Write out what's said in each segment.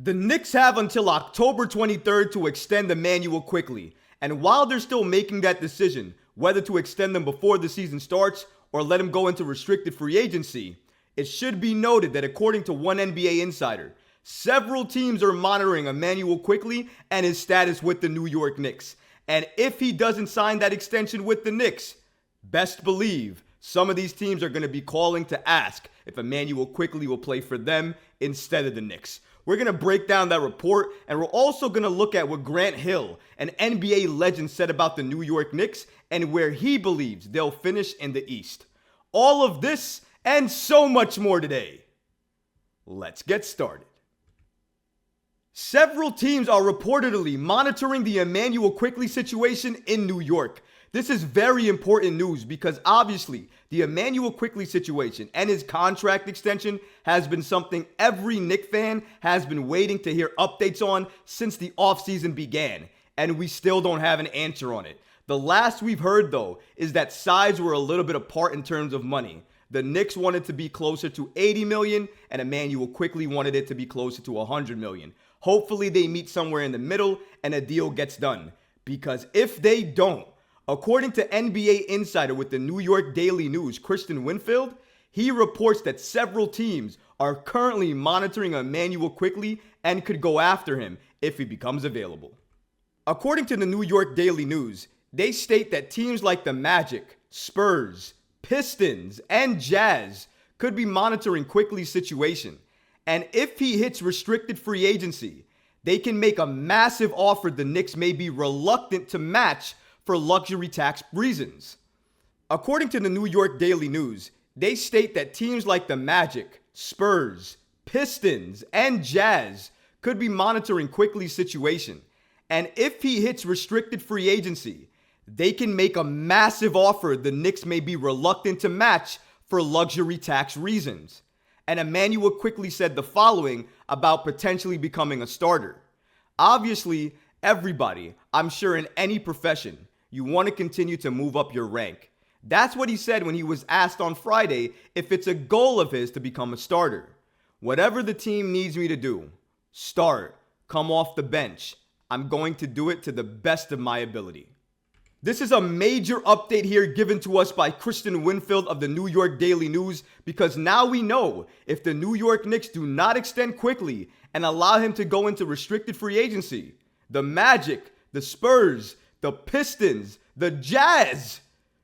The Knicks have until October 23rd to extend Immanuel Quickley, and while they're still making that decision, whether to extend them before the season starts or let him go into restricted free agency, it should be noted that according to one NBA insider, several teams are monitoring Immanuel Quickley and his status with the New York Knicks. And if he doesn't sign that extension with the Knicks, best believe some of these teams are going to be calling to ask if Immanuel Quickley will play for them instead of the Knicks. We're going to break down that report, and we're also going to look at what Grant Hill, an NBA legend, said about the New York Knicks and where he believes they'll finish in the East. All of this and so much more today. Let's get started. Several teams are reportedly monitoring the Immanuel Quickley situation in New York. This is very important news because obviously the Immanuel Quickley situation and his contract extension has been something every Knicks fan has been waiting to hear updates on since the offseason began, and we still don't have an answer on it. The last we've heard, though, is that sides were a little bit apart in terms of money. The Knicks wanted to be closer to $80 million, and Immanuel Quickley wanted it to be closer to $100 million. Hopefully they meet somewhere in the middle and a deal gets done. Because if they don't, according to NBA insider with the New York Daily News, Christian Winfield, he reports that several teams are currently monitoring Immanuel Quickley and could go after him if he becomes available. According to the New York Daily News, they state that teams like the Magic, Spurs, Pistons, and Jazz could be monitoring Quickley's situation. And if he hits restricted free agency, they can make a massive offer the Knicks may be reluctant to match for luxury tax reasons. According to the New York Daily News, they state that teams like the Magic, Spurs, Pistons, and Jazz could be monitoring Quickley's situation. And if he hits restricted free agency, they can make a massive offer the Knicks may be reluctant to match for luxury tax reasons. And Immanuel Quickley said the following about potentially becoming a starter. Obviously, everybody, I'm sure in any profession, you want to continue to move up your rank. That's what he said when he was asked on Friday if it's a goal of his to become a starter. Whatever the team needs me to do, start, come off the bench, I'm going to do it to the best of my ability. This is a major update here given to us by Christian Winfield of the New York Daily News, because now we know if the New York Knicks do not extend Quickley and allow him to go into restricted free agency, the Magic, the Spurs, the Pistons, the Jazz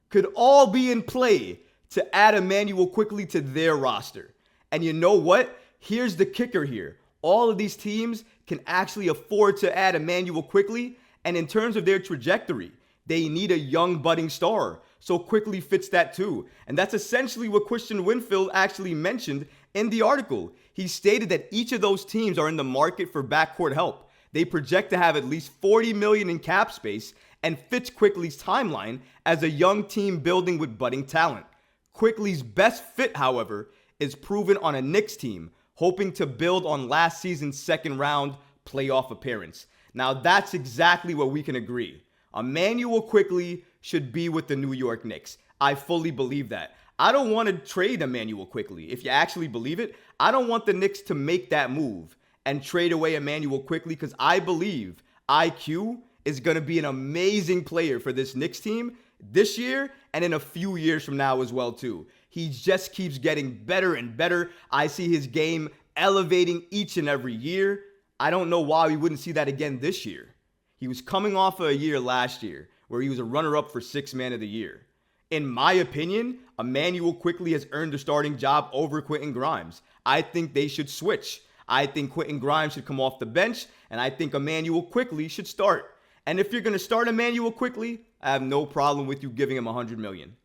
could all be in play to add Immanuel Quickley to their roster. And you know what? Here's the kicker here. All of these teams can actually afford to add Immanuel Quickley, and in terms of their trajectory, they need a young budding star. So Quickley fits that too. And that's essentially what Christian Winfield actually mentioned in the article. He stated that each of those teams are in the market for backcourt help. They project to have at least $40 million in cap space and fits Quickley's timeline as a young team building with budding talent. Quickley's best fit, however, is proven on a Knicks team, hoping to build on last season's second round playoff appearance. Now that's exactly what we can agree. Immanuel Quickley should be with the New York Knicks. I fully believe that. I don't want to trade Immanuel Quickley. If you actually believe it, I don't want the Knicks to make that move and trade away Immanuel Quickley, because I believe IQ is going to be an amazing player for this Knicks team this year and in a few years from now as well too. He just keeps getting better and better. I see his game elevating each and every year. I don't know why we wouldn't see that again this year. He was coming off of a year last year where he was a runner-up for Sixth Man of the Year. In my opinion, Immanuel Quickley has earned the starting job over Quentin Grimes. I think they should switch. I think Quentin Grimes should come off the bench, and I think Immanuel Quickley should start. And if you're going to start Immanuel Quickley, I have no problem with you giving him $100 million.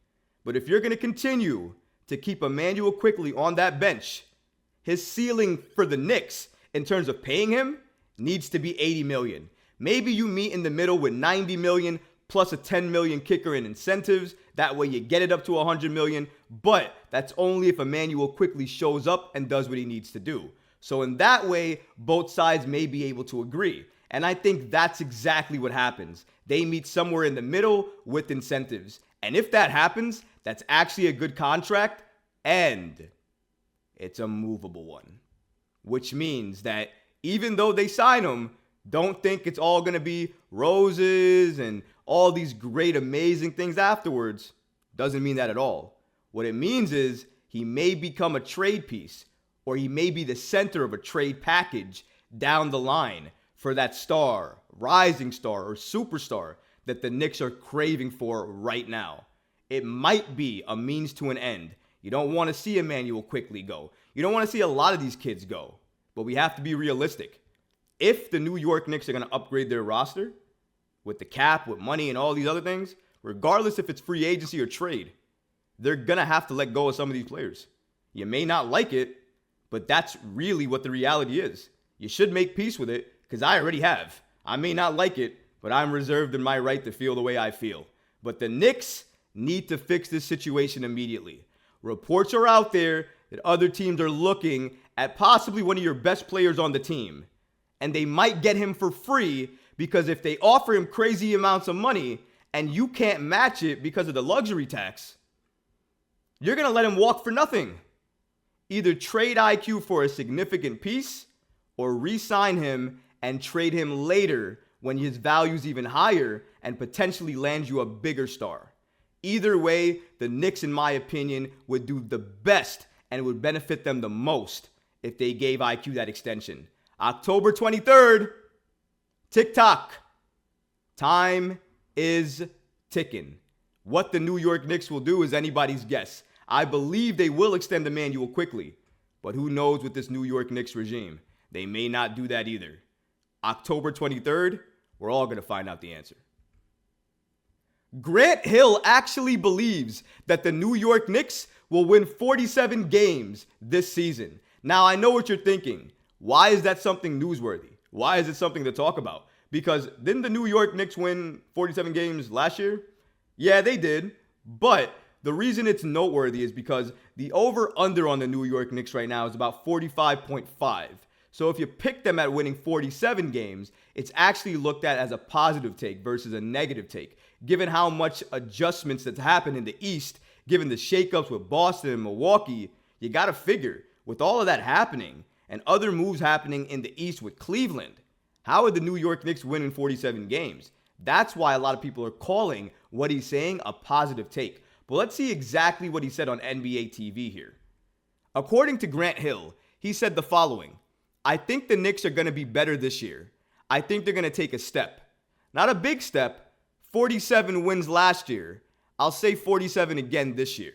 But if you're going to continue to keep Immanuel Quickley on that bench, his ceiling for the Knicks in terms of paying him needs to be $80 million. Maybe you meet in the middle with $90 million plus a $10 million kicker in incentives. That way you get it up to $100 million. But that's only if Immanuel Quickley shows up and does what he needs to do. So in that way, both sides may be able to agree. And I think that's exactly what happens. They meet somewhere in the middle with incentives. And if that happens, that's actually a good contract, and it's a movable one. Which means that even though they sign him, don't think it's all going to be roses and all these great, amazing things afterwards. Doesn't mean that at all. What it means is he may become a trade piece, or he may be the center of a trade package down the line for that star, rising star, or superstar that the Knicks are craving for right now. It might be a means to an end. You don't want to see Immanuel Quickley go. You don't want to see a lot of these kids go. But we have to be realistic. If the New York Knicks are going to upgrade their roster with the cap, with money, and all these other things, regardless if it's free agency or trade, they're going to have to let go of some of these players. You may not like it, but that's really what the reality is. You should make peace with it, because I already have. I may not like it, but I'm reserved in my right to feel the way I feel. But the Knicks need to fix this situation immediately. Reports are out there that other teams are looking at possibly one of your best players on the team. And they might get him for free, because if they offer him crazy amounts of money and you can't match it because of the luxury tax, you're going to let him walk for nothing. Either trade IQ for a significant piece or re-sign him and trade him later when his value's even higher and potentially land you a bigger star. Either way, the Knicks, in my opinion, would do the best and it would benefit them the most if they gave IQ that extension. October 23rd, tick-tock. Time is ticking. What the New York Knicks will do is anybody's guess. I believe they will extend Immanuel Quickley, but who knows with this New York Knicks regime? They may not do that either. October 23rd, we're all going to find out the answer. Grant Hill actually believes that the New York Knicks will win 47 games this season. Now, I know what you're thinking. Why is that something newsworthy? Why is it something to talk about? Because didn't the New York Knicks win 47 games last year? Yeah, they did. But the reason it's noteworthy is because the over-under on the New York Knicks right now is about 45.5. So if you pick them at winning 47 games, it's actually looked at as a positive take versus a negative take. Given how much adjustments that's happened in the East, given the shakeups with Boston and Milwaukee, you got to figure, with all of that happening and other moves happening in the East with Cleveland, how are the New York Knicks winning 47 games? That's why a lot of people are calling what he's saying a positive take. But let's see exactly what he said on NBA TV here. According to Grant Hill, he said the following: I think the Knicks are going to be better this year. I think they're going to take a step. Not a big step. 47 wins last year. I'll say 47 again this year.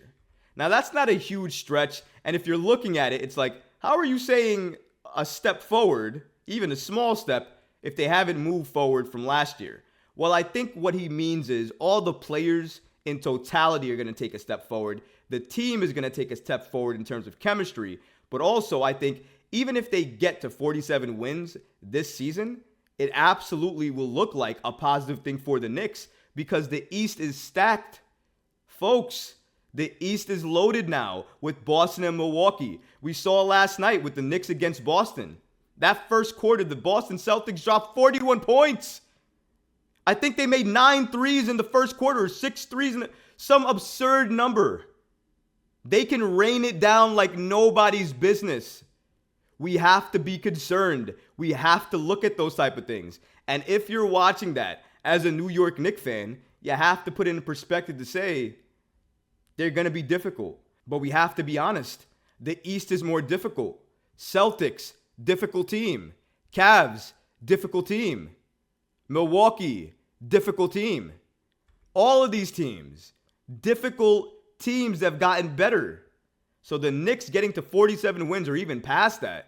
Now, that's not a huge stretch. And if you're looking at it, it's like, how are you saying a step forward, even a small step, if they haven't moved forward from last year? Well, I think what he means is all the players in totality are going to take a step forward. The team is going to take a step forward in terms of chemistry. But also, I think even if they get to 47 wins this season, it absolutely will look like a positive thing for the Knicks because the East is stacked. Folks, the East is loaded now with Boston and Milwaukee. We saw last night with the Knicks against Boston. That first quarter, the Boston Celtics dropped 41 points. I think they made 9 threes in the first quarter, or 6 threes, some absurd number. They can rain it down like nobody's business. We have to be concerned. We have to look at those type of things. And if you're watching that as a New York Knicks fan, you have to put it in perspective to say they're going to be difficult. But we have to be honest. The East is more difficult. Celtics, difficult team. Cavs, difficult team. Milwaukee, difficult team. All of these teams, difficult teams that have gotten better. So the Knicks getting to 47 wins or even past that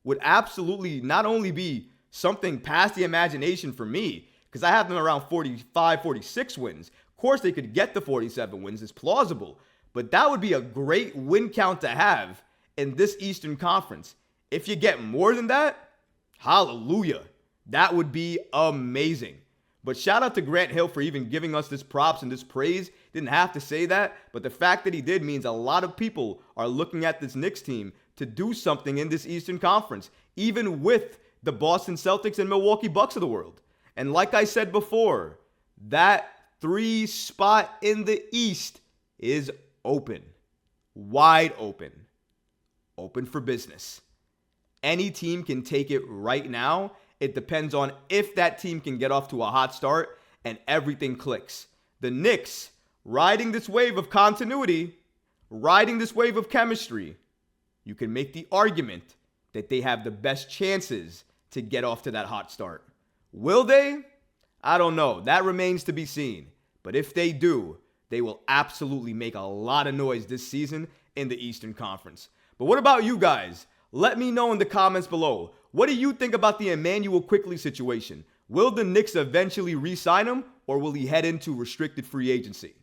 would absolutely not only be something past the imagination for me, because I have them around 45, 46 wins. Of course, they could get to 47 wins. It's plausible. But that would be a great win count to have in this Eastern Conference. If you get more than that, hallelujah. That would be amazing. But shout out to Grant Hill for even giving us this props and this praise. Didn't have to say that, but the fact that he did means a lot of people are looking at this Knicks team to do something in this Eastern Conference, even with the Boston Celtics and Milwaukee Bucks of the world. And like I said before, that 3 spot in the East is open. Wide open. Open for business. any team can take it right now. It depends on if that team can get off to a hot start and everything clicks. The Knicks, riding this wave of continuity, riding this wave of chemistry, you can make the argument that they have the best chances to get off to that hot start. Will they? I don't know. That remains to be seen. But if they do, they will absolutely make a lot of noise this season in the Eastern Conference. But what about you guys? Let me know in the comments below. What do you think about the Immanuel Quickley situation? Will the Knicks eventually re-sign him, or will he head into restricted free agency?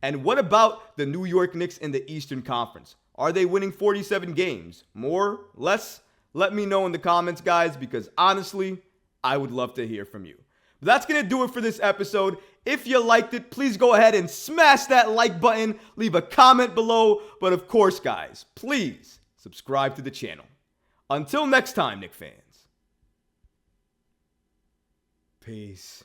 And what about the New York Knicks in the Eastern Conference? Are they winning 47 games? More? Less? Let me know in the comments, guys, because honestly, I would love to hear from you. But that's going to do it for this episode. If you liked it, please go ahead and smash that like button. Leave a comment below. But of course, guys, please subscribe to the channel. Until next time, Knicks fans. Peace.